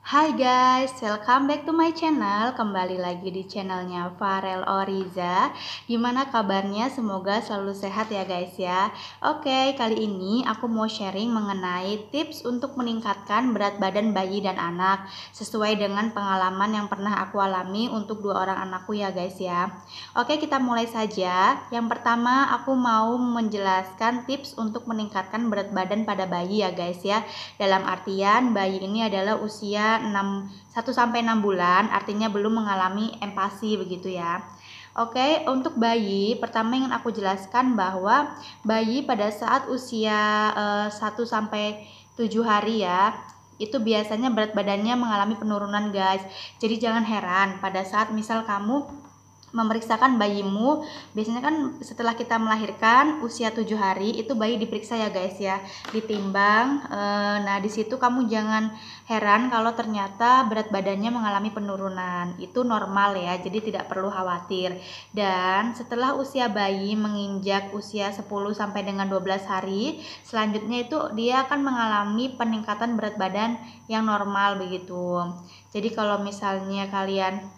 Hai guys, welcome back to my channel. Kembali lagi di channelnya Farel Oriza. Gimana kabarnya? Semoga selalu sehat ya guys ya. Oke, kali ini aku mau sharing mengenai tips untuk meningkatkan berat badan bayi dan anak sesuai dengan pengalaman yang pernah aku alami untuk dua orang anakku ya guys ya. Oke, kita mulai saja. Yang pertama, aku mau menjelaskan tips untuk meningkatkan berat badan pada bayi ya guys ya. Dalam artian bayi ini adalah usia 1-6 bulan, artinya belum mengalami empasi begitu ya. Oke, untuk bayi, pertama ingin aku jelaskan bahwa bayi pada saat usia 1-7 hari ya, itu biasanya berat badannya mengalami penurunan guys. Jadi jangan heran pada saat misal kamu memeriksakan bayimu, biasanya kan setelah kita melahirkan usia 7 hari itu bayi diperiksa ya guys ya, ditimbang. Nah di situ kamu jangan heran kalau ternyata berat badannya mengalami penurunan, itu normal ya, jadi tidak perlu khawatir. Dan setelah usia bayi menginjak usia 10 sampai dengan 12 hari, selanjutnya itu dia akan mengalami peningkatan berat badan yang normal begitu. Jadi kalau misalnya kalian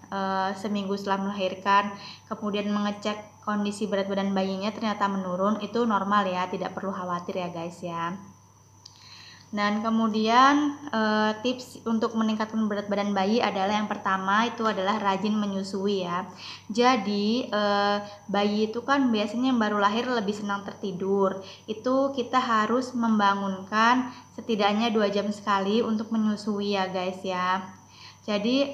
seminggu setelah melahirkan kemudian mengecek kondisi berat badan bayinya ternyata menurun, itu normal ya, tidak perlu khawatir ya guys ya. Dan kemudian tips untuk meningkatkan berat badan bayi adalah yang pertama itu adalah rajin menyusui ya. Jadi bayi itu kan biasanya yang baru lahir lebih senang tertidur. Itu kita harus membangunkan setidaknya 2 jam sekali untuk menyusui ya guys ya. Jadi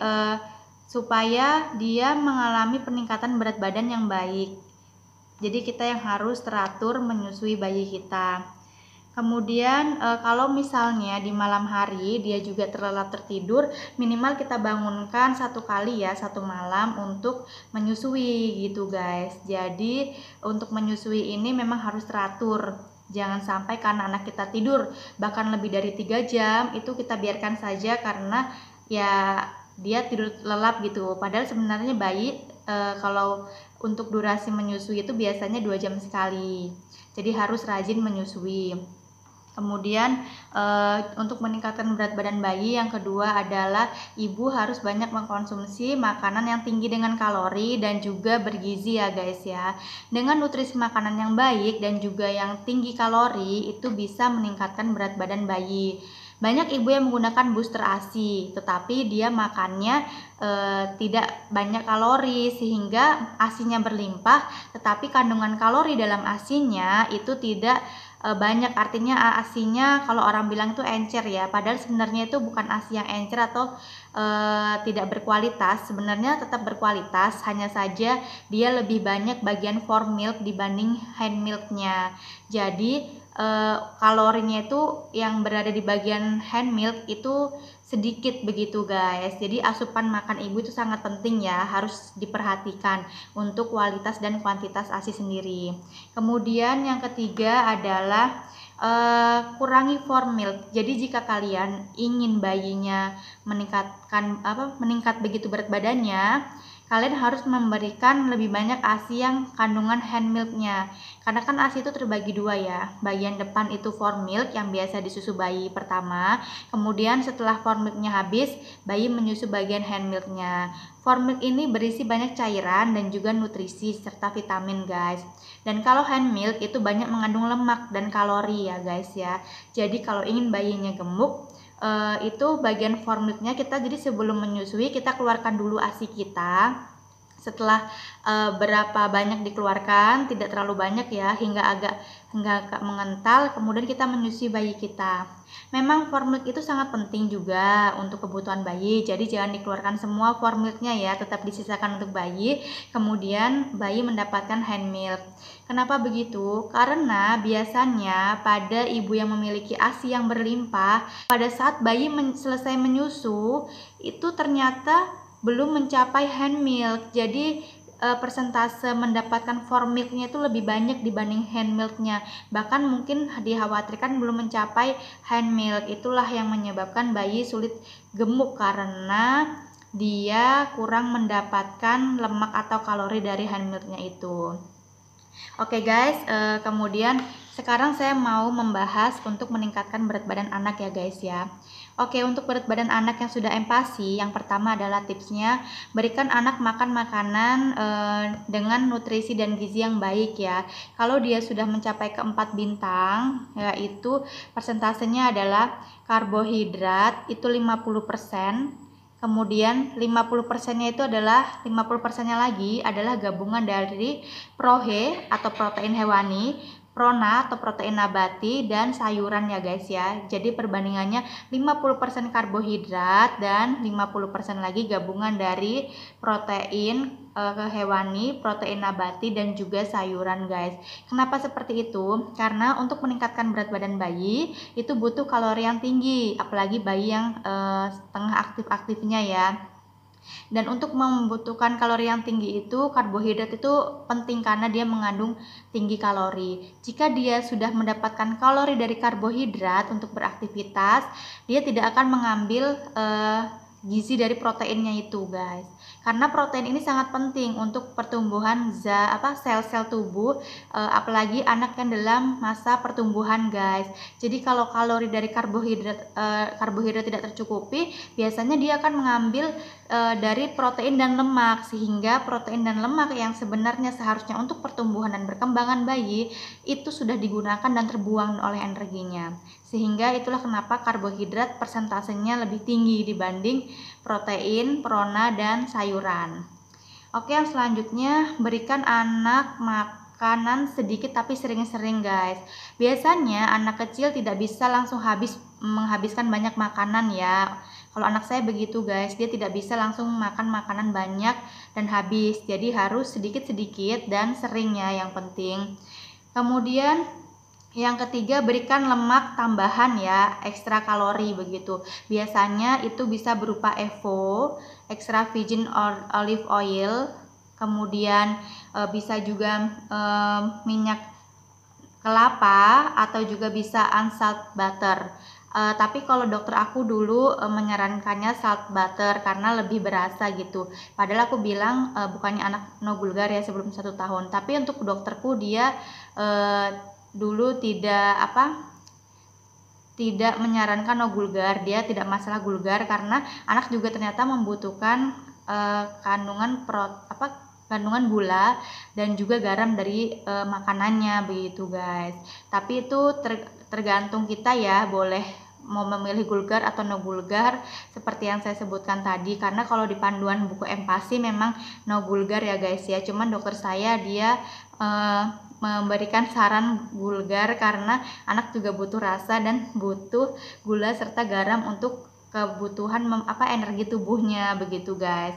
supaya dia mengalami peningkatan berat badan yang baik. Jadi kita yang harus teratur menyusui bayi kita. Kemudian kalau misalnya di malam hari dia juga terlelap tertidur, minimal kita bangunkan 1 kali ya, 1 malam untuk menyusui gitu guys. Jadi untuk menyusui ini memang harus teratur. Jangan sampai karena anak kita tidur bahkan lebih dari 3 jam itu kita biarkan saja karena ya dia tidur lelap gitu. Padahal sebenarnya bayi kalau untuk durasi menyusui itu biasanya 2 jam sekali. Jadi harus rajin menyusui. Kemudian untuk meningkatkan berat badan bayi yang kedua adalah ibu harus banyak mengkonsumsi makanan yang tinggi dengan kalori dan juga bergizi ya guys ya. Dengan nutrisi makanan yang baik dan juga yang tinggi kalori itu bisa meningkatkan berat badan bayi. Banyak ibu yang menggunakan booster ASI, tetapi dia makannya tidak banyak kalori sehingga ASINya berlimpah, tetapi kandungan kalori dalam ASINya itu tidak banyak. Artinya ASINya kalau orang bilang itu encer ya, padahal sebenarnya itu bukan ASI yang encer atau tidak berkualitas. Sebenarnya tetap berkualitas, hanya saja dia lebih banyak bagian form milk dibanding hand milknya. Jadi kalorinya itu yang berada di bagian hand milk itu sedikit begitu guys. Jadi asupan makan ibu itu sangat penting ya, harus diperhatikan untuk kualitas dan kuantitas ASI sendiri. Kemudian yang ketiga adalah kurangi form milk. Jadi jika kalian ingin bayinya meningkat begitu berat badannya, kalian harus memberikan lebih banyak ASI yang kandungan hand milknya. Karena kan ASI itu terbagi 2 ya. Bagian depan itu form milk yang biasa disusu bayi pertama. Kemudian setelah form milknya habis, bayi menyusu bagian hand milknya. Form milk ini berisi banyak cairan dan juga nutrisi serta vitamin guys. Dan kalau hand milk itu banyak mengandung lemak dan kalori ya guys ya. Jadi kalau ingin bayinya gemuk, itu bagian form milknya kita, jadi sebelum menyusui kita keluarkan dulu ASI kita. Setelah berapa banyak dikeluarkan, tidak terlalu banyak ya, hingga agak mengental, kemudian kita menyusui bayi kita. Memang form milk itu sangat penting juga untuk kebutuhan bayi, jadi jangan dikeluarkan semua form milknya ya, tetap disisakan untuk bayi, kemudian bayi mendapatkan hand milk. Kenapa begitu? Karena biasanya pada ibu yang memiliki ASI yang berlimpah, pada saat bayi selesai menyusu itu ternyata belum mencapai hand milk. Jadi persentase mendapatkan form milknya itu lebih banyak dibanding hand milknya. Bahkan mungkin dikhawatirkan belum mencapai hand milk. Itulah yang menyebabkan bayi sulit gemuk karena dia kurang mendapatkan lemak atau kalori dari hand milknya itu. Oke guys, kemudian sekarang saya mau membahas untuk meningkatkan berat badan anak ya guys ya. Oke, untuk berat badan anak yang sudah empasi, yang pertama adalah tipsnya berikan anak makan makanan dengan nutrisi dan gizi yang baik ya. Kalau dia sudah mencapai ke 4 bintang, yaitu persentasenya adalah karbohidrat itu 50%. Kemudian 50%-nya itu adalah 50%-nya lagi adalah gabungan dari prohe atau protein hewani, prona atau protein nabati, dan sayuran ya guys ya. Jadi perbandingannya 50% karbohidrat dan 50% lagi gabungan dari protein hewani, protein nabati, dan juga sayuran guys. Kenapa seperti itu? Karena untuk meningkatkan berat badan bayi itu butuh kalori yang tinggi, apalagi bayi yang setengah aktif-aktifnya ya. Dan untuk membutuhkan kalori yang tinggi itu, karbohidrat itu penting karena dia mengandung tinggi kalori. Jika dia sudah mendapatkan kalori dari karbohidrat untuk beraktivitas, dia tidak akan mengambil gizi dari proteinnya itu guys. Karena protein ini sangat penting untuk pertumbuhan sel-sel tubuh, apalagi anak yang dalam masa pertumbuhan guys. Jadi kalau kalori dari karbohidrat tidak tercukupi, biasanya dia akan mengambil dari protein dan lemak, sehingga protein dan lemak yang sebenarnya seharusnya untuk pertumbuhan dan perkembangan bayi itu sudah digunakan dan terbuang oleh energinya. Sehingga itulah kenapa karbohidrat persentasenya lebih tinggi dibanding protein, prona, dan sayuran. Oke, yang selanjutnya berikan anak makanan sedikit tapi sering-sering guys. Biasanya anak kecil tidak bisa langsung menghabiskan banyak makanan ya. Kalau anak saya begitu guys, dia tidak bisa langsung makan makanan banyak dan habis. Jadi harus sedikit-sedikit dan seringnya yang penting. Kemudian yang ketiga, berikan lemak tambahan ya, ekstra kalori begitu. Biasanya itu bisa berupa EVO, extra virgin olive oil, kemudian bisa juga minyak kelapa, atau juga bisa unsalt butter. Tapi kalau dokter aku dulu menyarankannya salt butter karena lebih berasa gitu. Padahal aku bilang bukannya anak no vulgar ya sebelum 1 tahun. Tapi untuk dokterku dia dulu tidak menyarankan no vulgar, dia tidak masalah vulgar karena anak juga ternyata membutuhkan kandungan gula dan juga garam dari makanannya begitu guys. Tapi itu tergantung kita ya, boleh mau memilih vulgar atau no vulgar seperti yang saya sebutkan tadi. Karena kalau di panduan buku empasi memang no vulgar ya guys ya, cuman dokter saya dia memberikan saran vulgar karena anak juga butuh rasa dan butuh gula serta garam untuk kebutuhan energi tubuhnya begitu guys.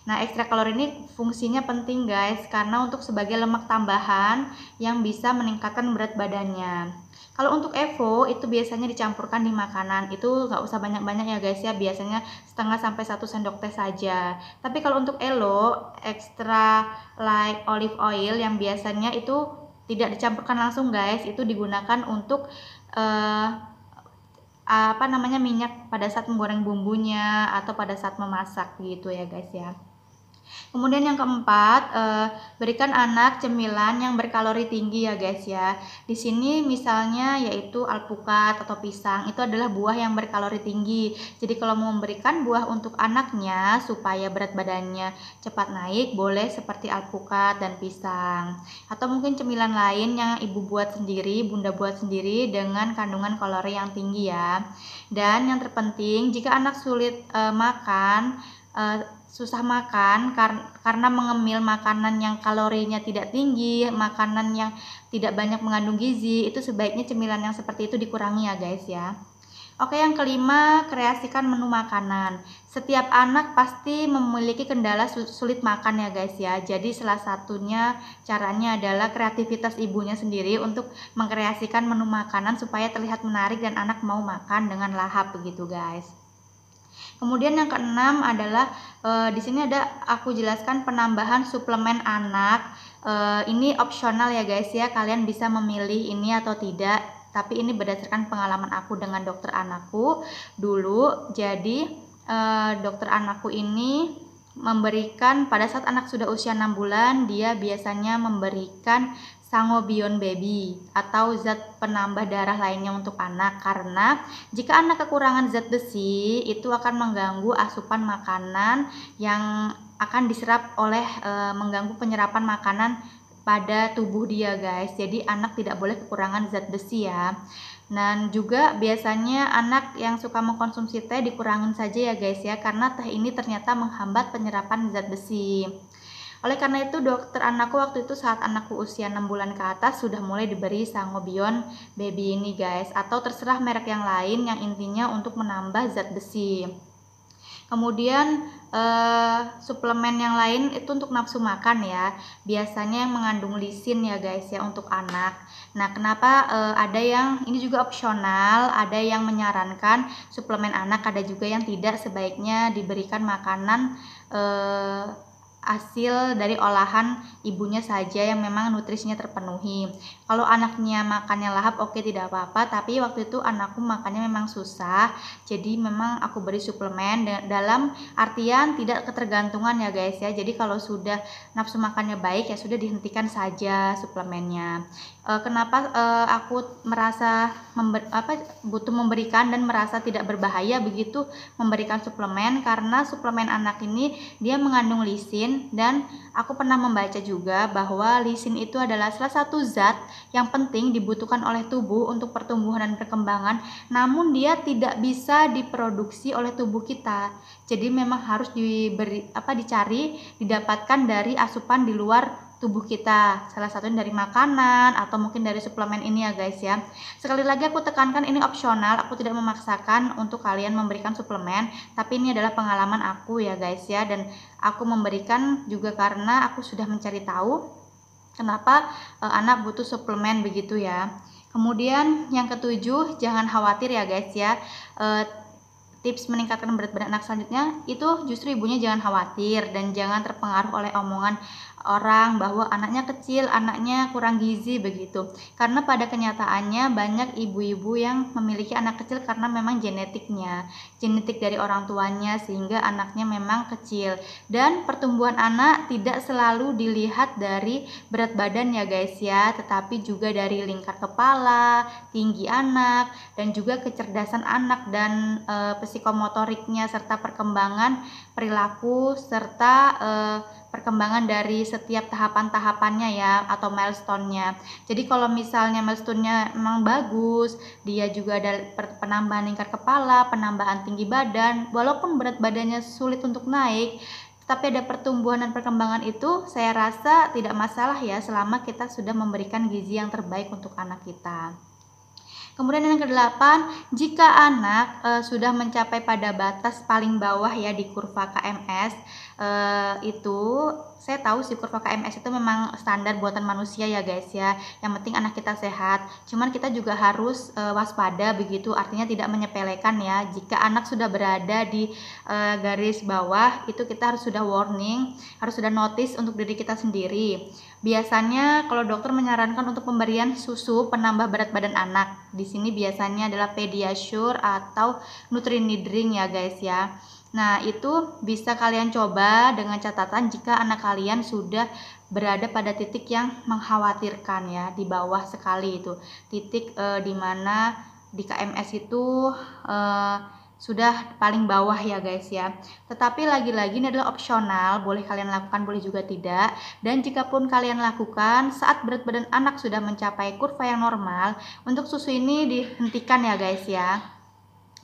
Nah, ekstra kalori ini fungsinya penting guys karena untuk sebagai lemak tambahan yang bisa meningkatkan berat badannya. Kalau untuk EVO itu biasanya dicampurkan di makanan, itu nggak usah banyak-banyak ya guys ya, biasanya setengah sampai 1 sendok teh saja. Tapi kalau untuk ELO, extra light olive oil, yang biasanya itu tidak dicampurkan langsung guys, itu digunakan untuk minyak pada saat menggoreng bumbunya atau pada saat memasak gitu ya guys ya. Kemudian yang keempat, berikan anak cemilan yang berkalori tinggi ya guys ya. Di sini misalnya yaitu alpukat atau pisang, itu adalah buah yang berkalori tinggi. Jadi kalau mau memberikan buah untuk anaknya supaya berat badannya cepat naik, boleh seperti alpukat dan pisang. Atau mungkin cemilan lain yang ibu buat sendiri, bunda buat sendiri dengan kandungan kalori yang tinggi ya. Dan yang terpenting, jika anak sulit susah makan karena mengemil makanan yang kalorinya tidak tinggi, makanan yang tidak banyak mengandung gizi, itu sebaiknya cemilan yang seperti itu dikurangi ya guys ya. Oke, yang kelima, kreasikan menu makanan. Setiap anak pasti memiliki kendala sulit makan ya guys ya. Jadi salah satunya caranya adalah kreativitas ibunya sendiri untuk mengkreasikan menu makanan supaya terlihat menarik dan anak mau makan dengan lahap begitu guys. Kemudian yang keenam adalah di sini aku jelaskan penambahan suplemen anak. Ini opsional ya guys ya, kalian bisa memilih ini atau tidak. Tapi ini berdasarkan pengalaman aku dengan dokter anakku dulu. Jadi dokter anakku ini memberikan pada saat anak sudah usia 6 bulan, dia biasanya memberikan Sangobion baby atau zat penambah darah lainnya untuk anak, karena jika anak kekurangan zat besi itu akan mengganggu asupan makanan yang akan diserap oleh mengganggu penyerapan makanan pada tubuh dia guys. Jadi anak tidak boleh kekurangan zat besi ya. Dan juga biasanya anak yang suka mengkonsumsi teh dikurangin saja ya guys ya, karena teh ini ternyata menghambat penyerapan zat besi. Oleh karena itu dokter anakku waktu itu saat anakku usia 6 bulan ke atas sudah mulai diberi Sangobion baby ini guys, atau terserah merek yang lain yang intinya untuk menambah zat besi. Kemudian suplemen yang lain itu untuk nafsu makan ya, biasanya yang mengandung lisin ya guys ya untuk anak. Nah kenapa ada yang ini juga opsional, ada yang menyarankan suplemen anak, ada juga yang tidak, sebaiknya diberikan makanan hasil dari olahan ibunya saja yang memang nutrisinya terpenuhi. Kalau anaknya makannya lahap oke, tidak apa-apa, tapi waktu itu anakku makannya memang susah, jadi memang aku beri suplemen dalam artian tidak ketergantungan ya guys ya. Jadi kalau sudah nafsu makannya baik ya sudah dihentikan saja suplemennya. Kenapa aku merasa butuh memberikan dan merasa tidak berbahaya begitu memberikan suplemen, karena suplemen anak ini dia mengandung lisin, dan aku pernah membaca juga bahwa lisin itu adalah salah satu zat yang penting dibutuhkan oleh tubuh untuk pertumbuhan dan perkembangan, namun dia tidak bisa diproduksi oleh tubuh kita. Jadi memang harus dicari, didapatkan dari asupan di luar tubuh kita, salah satunya dari makanan atau mungkin dari suplemen ini ya guys ya. Sekali lagi aku tekankan ini opsional, aku tidak memaksakan untuk kalian memberikan suplemen, tapi ini adalah pengalaman aku ya guys ya, dan aku memberikan juga karena aku sudah mencari tahu kenapa anak butuh suplemen begitu ya. Kemudian yang ketujuh, jangan khawatir ya guys ya. Tips meningkatkan berat badan anak selanjutnya itu justru ibunya jangan khawatir dan jangan terpengaruh oleh omongan orang bahwa anaknya kecil, anaknya kurang gizi begitu. Karena pada kenyataannya banyak ibu-ibu yang memiliki anak kecil karena memang genetik dari orang tuanya sehingga anaknya memang kecil. Dan pertumbuhan anak tidak selalu dilihat dari berat badan ya guys ya, tetapi juga dari lingkar kepala, tinggi anak, dan juga kecerdasan anak dan psikomotoriknya, serta perkembangan perilaku, serta perkembangan dari setiap tahapan-tahapannya ya, atau milestone-nya. Jadi kalau misalnya milestone-nya memang bagus, dia juga ada penambahan lingkar kepala, penambahan tinggi badan, walaupun berat badannya sulit untuk naik, tapi ada pertumbuhan dan perkembangan, itu saya rasa tidak masalah ya, selama kita sudah memberikan gizi yang terbaik untuk anak kita. Kemudian yang kedelapan, jika anak sudah mencapai pada batas paling bawah ya di kurva KMS, itu saya tahu sih kurva KMS itu memang standar buatan manusia ya guys ya. Yang penting anak kita sehat. Cuman kita juga harus waspada begitu, artinya tidak menyepelekan ya. Jika anak sudah berada di garis bawah, itu kita harus sudah warning, harus sudah notice untuk diri kita sendiri. Biasanya kalau dokter menyarankan untuk pemberian susu penambah berat badan anak, di sini biasanya adalah Pediasure atau Nutrinidring ya guys ya. Nah itu bisa kalian coba dengan catatan jika anak kalian sudah berada pada titik yang mengkhawatirkan ya, di bawah sekali itu titik dimana di KMS itu sudah paling bawah ya guys ya. Tetapi lagi-lagi ini adalah opsional, boleh kalian lakukan, boleh juga tidak. Dan jika pun kalian lakukan saat berat badan anak sudah mencapai kurva yang normal, untuk susu ini dihentikan ya guys ya.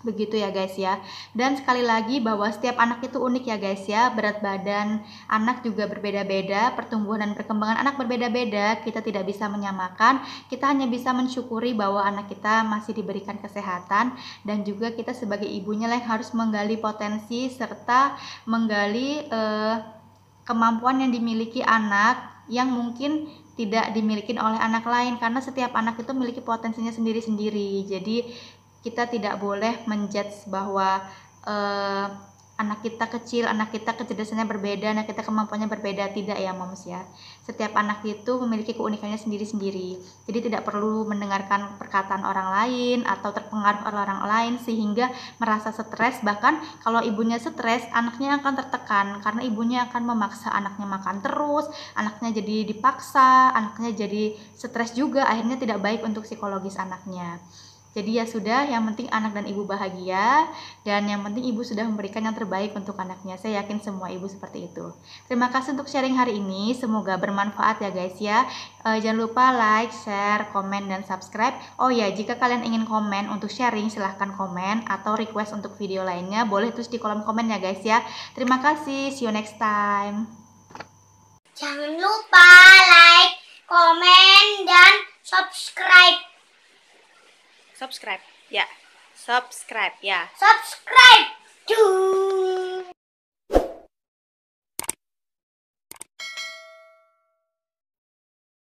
Begitu ya guys ya. Dan sekali lagi bahwa setiap anak itu unik ya guys ya. Berat badan anak juga berbeda-beda, pertumbuhan dan perkembangan anak berbeda-beda. Kita tidak bisa menyamakan. Kita hanya bisa mensyukuri bahwa anak kita masih diberikan kesehatan, dan juga kita sebagai ibunya yang harus menggali potensi serta menggali kemampuan yang dimiliki anak yang mungkin tidak dimiliki oleh anak lain, karena setiap anak itu memiliki potensinya sendiri-sendiri. Jadi kita tidak boleh menjudge bahwa anak kita kecil, anak kita kecerdasannya berbeda, anak kita kemampuannya berbeda. Tidak ya moms ya, setiap anak itu memiliki keunikannya sendiri-sendiri. Jadi tidak perlu mendengarkan perkataan orang lain atau terpengaruh oleh orang lain sehingga merasa stres. Bahkan kalau ibunya stres, anaknya akan tertekan karena ibunya akan memaksa anaknya makan terus, anaknya jadi dipaksa, anaknya jadi stres juga, akhirnya tidak baik untuk psikologis anaknya. Jadi ya sudah, yang penting anak dan ibu bahagia, dan yang penting ibu sudah memberikan yang terbaik untuk anaknya. Saya yakin semua ibu seperti itu. Terima kasih untuk sharing hari ini, semoga bermanfaat ya guys ya. Jangan lupa like, share, komen, dan subscribe. Oh ya, jika kalian ingin komen untuk sharing, silahkan komen, atau request untuk video lainnya, boleh tulis di kolom komen ya guys ya. Terima kasih, see you next time. Jangan lupa like, komen, dan subscribe. Subscribe ya. Subscribe ya. Subscribe.